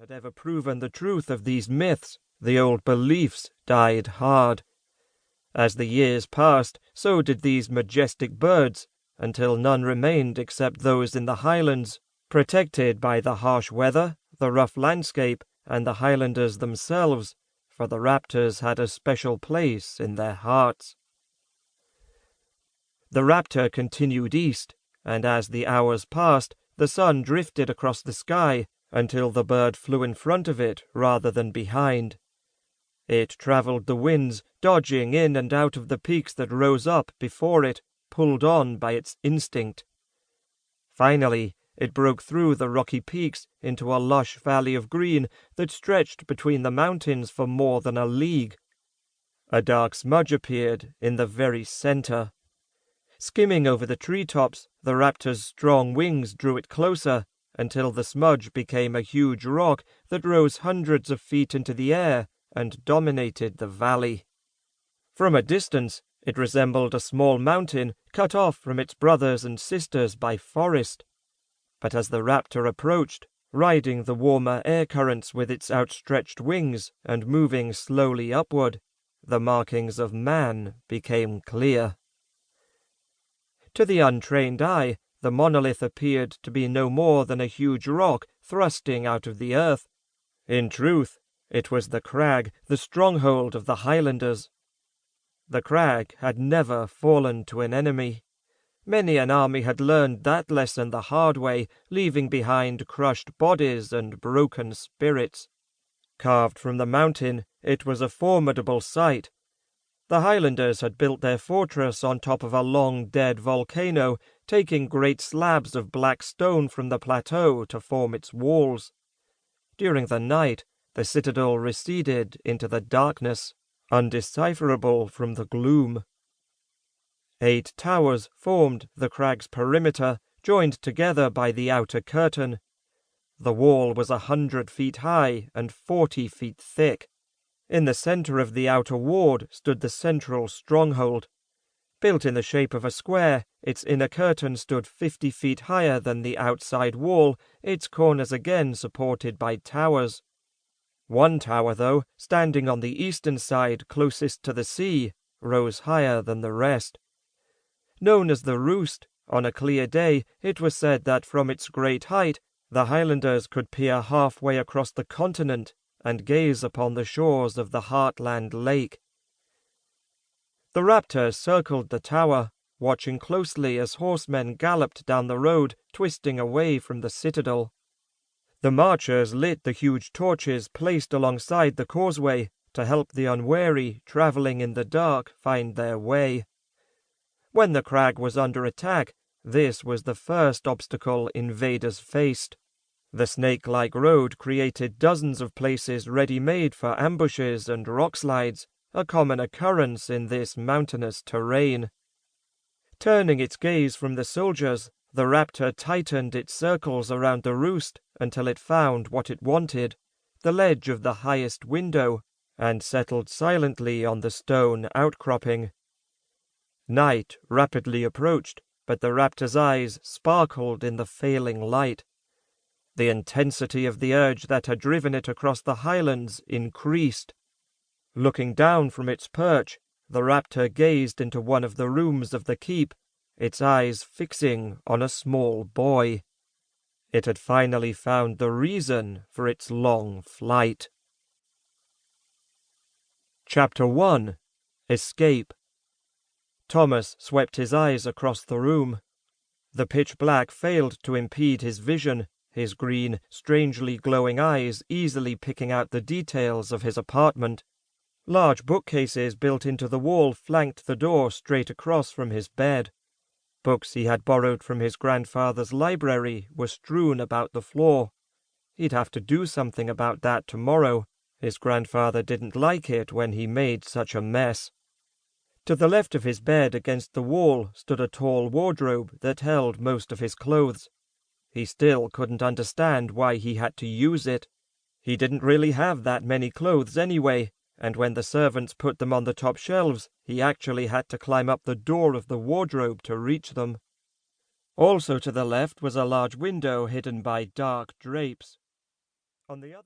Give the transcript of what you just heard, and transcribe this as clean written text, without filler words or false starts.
had ever proven the truth of these myths, the old beliefs died hard. As the years passed, so did these majestic birds, until none remained except those in the highlands, protected by the harsh weather, the rough landscape, and the Highlanders themselves, for the raptors had a special place in their hearts. The raptor continued east, and as the hours passed, the sun drifted across the sky until the bird flew in front of it rather than behind. It travelled the winds, dodging in and out of the peaks that rose up before it, pulled on by its instinct. Finally, it broke through the rocky peaks into a lush valley of green that stretched between the mountains for more than a league. A dark smudge appeared in the very centre. Skimming over the treetops, the raptor's strong wings drew it closer, until the smudge became a huge rock that rose hundreds of feet into the air and dominated the valley. From a distance, it resembled a small mountain cut off from its brothers and sisters by forest. But as the raptor approached, riding the warmer air currents with its outstretched wings and moving slowly upward, the markings of man became clear. To the untrained eye, the monolith appeared to be no more than a huge rock thrusting out of the earth. In truth, it was the crag, the stronghold of the Highlanders. The crag had never fallen to an enemy. Many an army had learned that lesson the hard way, leaving behind crushed bodies and broken spirits. Carved from the mountain, it was a formidable sight. The Highlanders had built their fortress on top of a long dead volcano, taking great slabs of black stone from the plateau to form its walls. During the night, the citadel receded into the darkness, undecipherable from the gloom. 8 towers formed the crag's perimeter, joined together by the outer curtain. The wall was 100 feet high and 40 feet thick. In the centre of the outer ward stood the central stronghold. Built in the shape of a square, its inner curtain stood 50 feet higher than the outside wall, its corners again supported by towers. One tower, though, standing on the eastern side closest to the sea, rose higher than the rest. Known as the Roost, on a clear day it was said that from its great height the Highlanders could peer halfway across the continent and gaze upon the shores of the Heartland Lake. The raptor circled the tower, watching closely as horsemen galloped down the road, twisting away from the citadel. The marchers lit the huge torches placed alongside the causeway to help the unwary travelling in the dark find their way. When the crag was under attack, this was the first obstacle invaders faced. The snake-like road created dozens of places ready-made for ambushes and rockslides, a common occurrence in this mountainous terrain. Turning its gaze from the soldiers, the raptor tightened its circles around the roost until it found what it wanted, the ledge of the highest window, and settled silently on the stone outcropping. Night rapidly approached, but the raptor's eyes sparkled in the failing light. The intensity of the urge that had driven it across the highlands increased. Looking down from its perch, the raptor gazed into one of the rooms of the keep, its eyes fixing on a small boy. It had finally found the reason for its long flight. Chapter 1. Escape. Thomas swept his eyes across the room. The pitch black failed to impede his vision, his green, strangely glowing eyes easily picking out the details of his apartment. Large bookcases built into the wall flanked the door straight across from his bed. Books he had borrowed from his grandfather's library were strewn about the floor. He'd have to do something about that tomorrow. His grandfather didn't like it when he made such a mess. To the left of his bed against the wall stood a tall wardrobe that held most of his clothes. He still couldn't understand why he had to use it. He didn't really have that many clothes anyway, and when the servants put them on the top shelves, he actually had to climb up the door of the wardrobe to reach them. Also to the left was a large window hidden by dark drapes. On the other